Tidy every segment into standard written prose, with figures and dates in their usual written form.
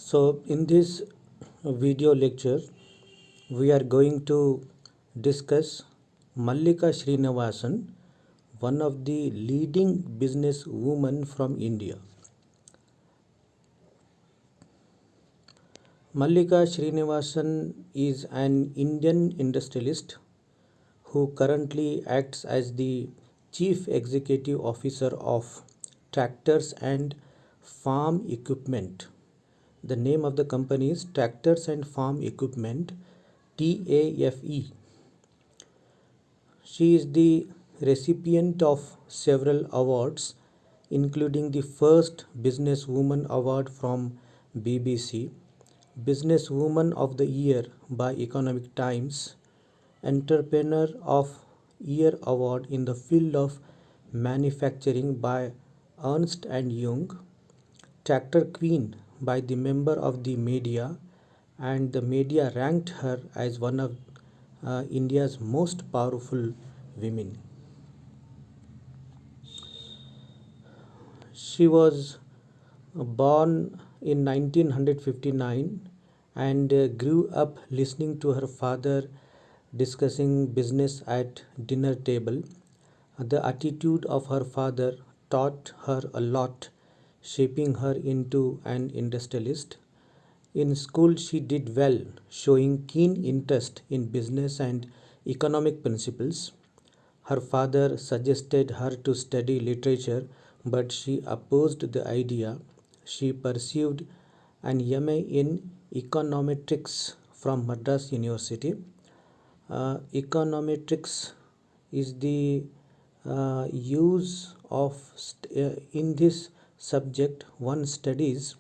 So, in this video lecture, we are going to discuss Mallika Srinivasan, one of the leading business women from India. Mallika Srinivasan is an Indian industrialist who currently acts as the Chief Executive Officer of Tractors and Farm Equipment. The name of the company is Tractors and Farm Equipment, TAFE. She is the recipient of several awards, including the first Businesswoman Award from BBC, Businesswoman of the Year by Economic Times, Entrepreneur of Year Award in the field of manufacturing by Ernst and Young, Tractor Queen by the member of the media, and the media ranked her as one of India's most powerful women. She was born in 1959 and grew up listening to her father discussing business at dinner table. The attitude of her father taught her a lot, shaping her into an industrialist. In school, she did well, showing keen interest in business and economic principles. Her father suggested her to study literature, but she opposed the idea. She pursued an MA in econometrics from Madras University. Econometrics is the use of in this subject one studies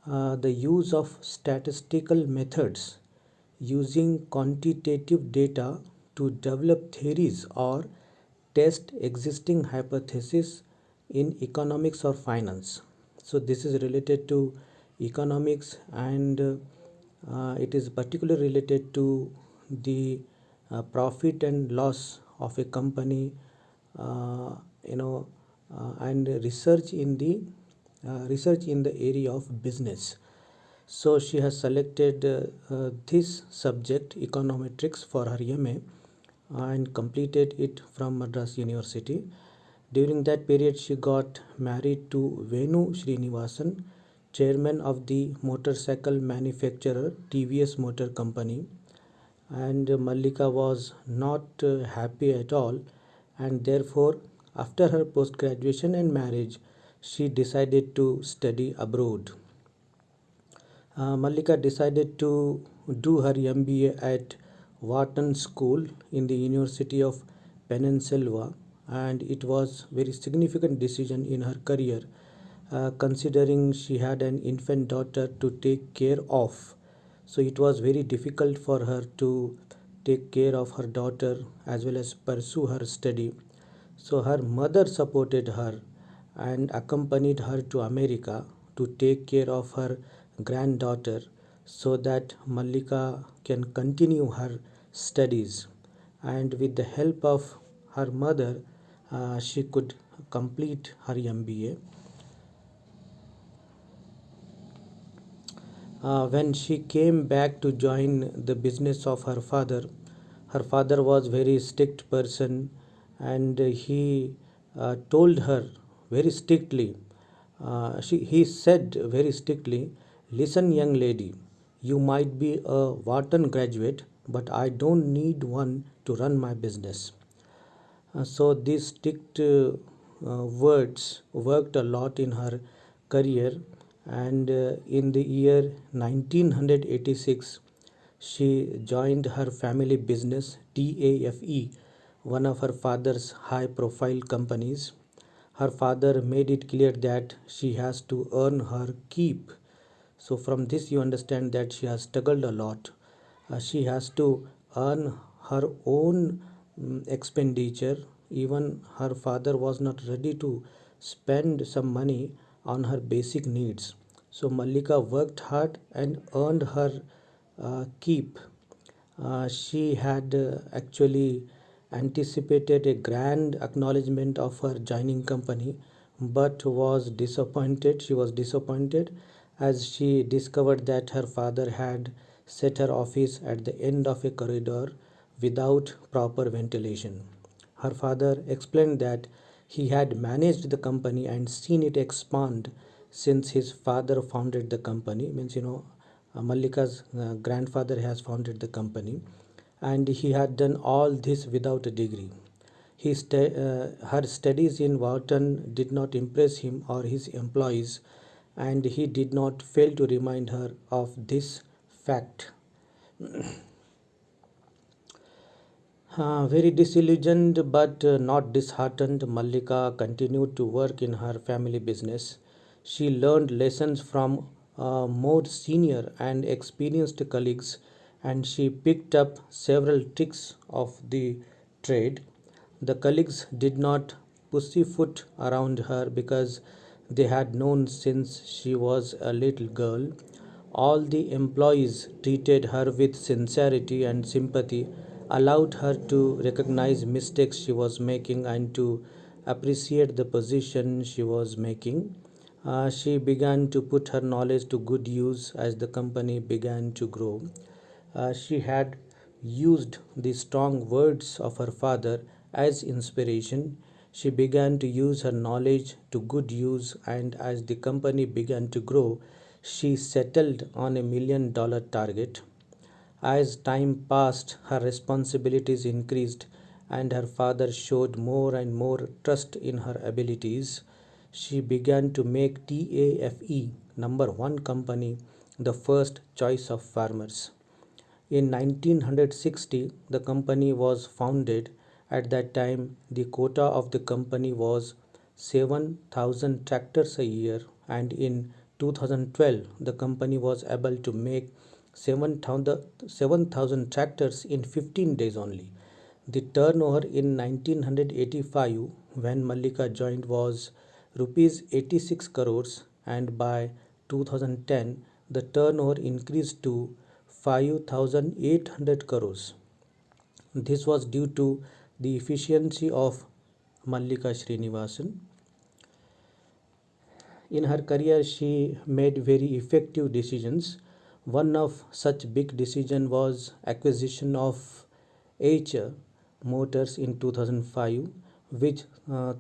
the use of statistical methods using quantitative data to develop theories or test existing hypotheses in economics or finance. So this is related to economics, and it is particularly related to the profit and loss of a company, uh, you know and research in the area of business. So she has selected this subject econometrics for her MA and completed it from Madras University. During that period, she got married to Venu Srinivasan, chairman of the motorcycle manufacturer TVS Motor Company. And Mallika was not happy at all, and therefore, after her post graduation and marriage, she decided to study abroad. Mallika decided to do her MBA at Wharton School in the University of Peninsula, and it was very significant decision in her career, considering she had an infant daughter to take care of. So it was very difficult for her to take care of her daughter as well as pursue her study. So her mother supported her and accompanied her to America to take care of her granddaughter so that Mallika can continue her studies. And with the help of her mother, she could complete her MBA. When she came back to join the business of her father was very strict person, and he told her very strictly. He said very strictly, "Listen, young lady, you might be a Wharton graduate, but I don't need one to run my business." So these strict words worked a lot in her career, and in the year 1986 she joined her family business TAFE, one of her father's high profile companies. Her father made it clear that she has to earn her keep. So from this you understand that she has struggled a lot. She has to earn her own expenditure. Even her father was not ready to spend some money on her basic needs. So Mallika worked hard and earned her keep. She had actually anticipated a grand acknowledgement of her joining company, but was disappointed. She was disappointed as she discovered that her father had set her office at the end of a corridor without proper ventilation. Her father explained that he had managed the company and seen it expand since his father founded the company. Means, Mallika's grandfather has founded the company, and he had done all this without a degree. Her studies in Wharton did not impress him or his employees, and he did not fail to remind her of this fact. Very disillusioned but not disheartened, Mallika continued to work in her family business. She learned lessons from more senior and experienced colleagues, and she picked up several tricks of the trade. The colleagues did not pussyfoot around her because they had known since she was a little girl. All the employees treated her with sincerity and sympathy, allowed her to recognize mistakes she was making and to appreciate the position she was making. She began to put her knowledge to good use as the company began to grow. She had used the strong words of her father as inspiration. She began to use her knowledge to good use, and as the company began to grow, she settled on $1 million target. As time passed, her responsibilities increased, and her father showed more and more trust in her abilities. She began to make TAFE number one company the first choice of farmers. In 1960, the company was founded. At that time, the quota of the company was 7,000 tractors a year, and in 2012, the company was able to make 7,000 tractors in 15 days only. The turnover in 1985, when Mallika joined, was rupees 86 crores, and by 2010, the turnover increased to 5,800 crores. This was due to the efficiency of Mallika Srinivasan. In her career, she made very effective decisions. One of such big decision was acquisition of Eicher Motors in 2005, which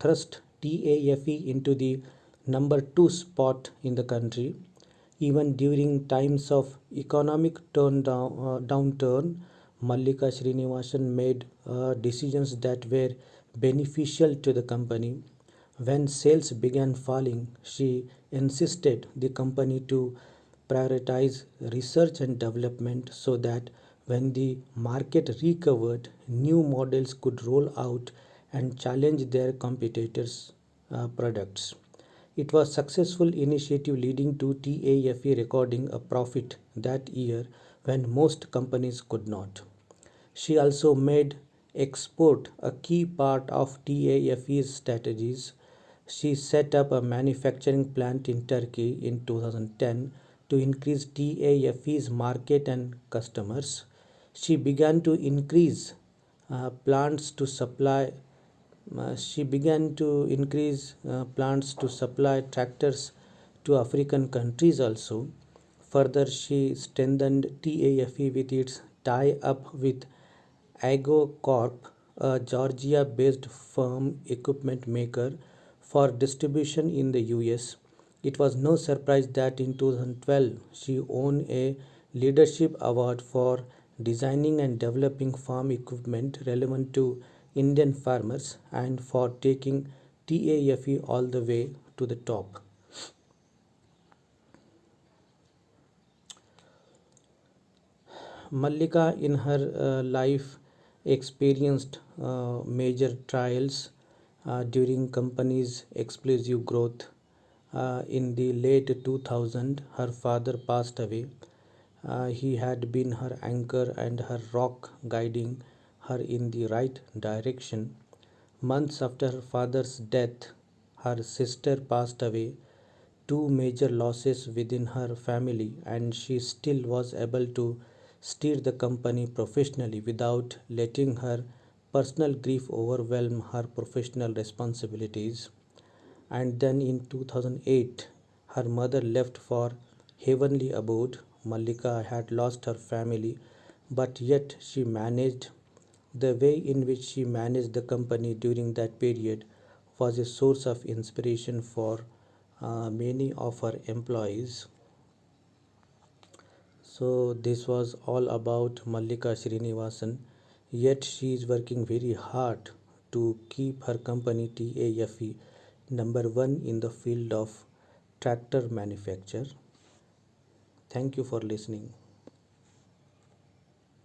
thrust TAFE into the number 2 spot in the country. Even during times of economic downturn, Mallika Srinivasan made decisions that were beneficial to the company. When sales began falling, she insisted the company to prioritize research and development so that when the market recovered, new models could roll out and challenge their competitors' products. It was a successful initiative leading to TAFE recording a profit that year when most companies could not. She also made export a key part of TAFE's strategies. She set up a manufacturing plant in Turkey in 2010 to increase TAFE's market and customers. She began to increase plants to supply she began to increase plants to supply tractors to African countries also. Further, she strengthened TAFE with its tie up with Ago Corp, a Georgia based firm equipment maker for distribution in the US. It was no surprise that in 2012 she won a leadership award for designing and developing farm equipment relevant to Indian farmers and for taking TAFE all the way to the top. Mallika in her life experienced major trials during company's explosive growth. In the late 2000, her father passed away. He had been her anchor and her rock, guiding her in the right direction. Months after her father's death, her sister passed away, two major losses within her family, and she still was able to steer the company professionally without letting her personal grief overwhelm her professional responsibilities. And then in 2008, her mother left for heavenly abode. Mallika had lost her family, but yet she managed. The way in which she managed the company during that period was a source of inspiration for many of her employees. So, this was all about Mallika Srinivasan. Yet, she is working very hard to keep her company TAFE number one in the field of tractor manufacture. Thank you for listening.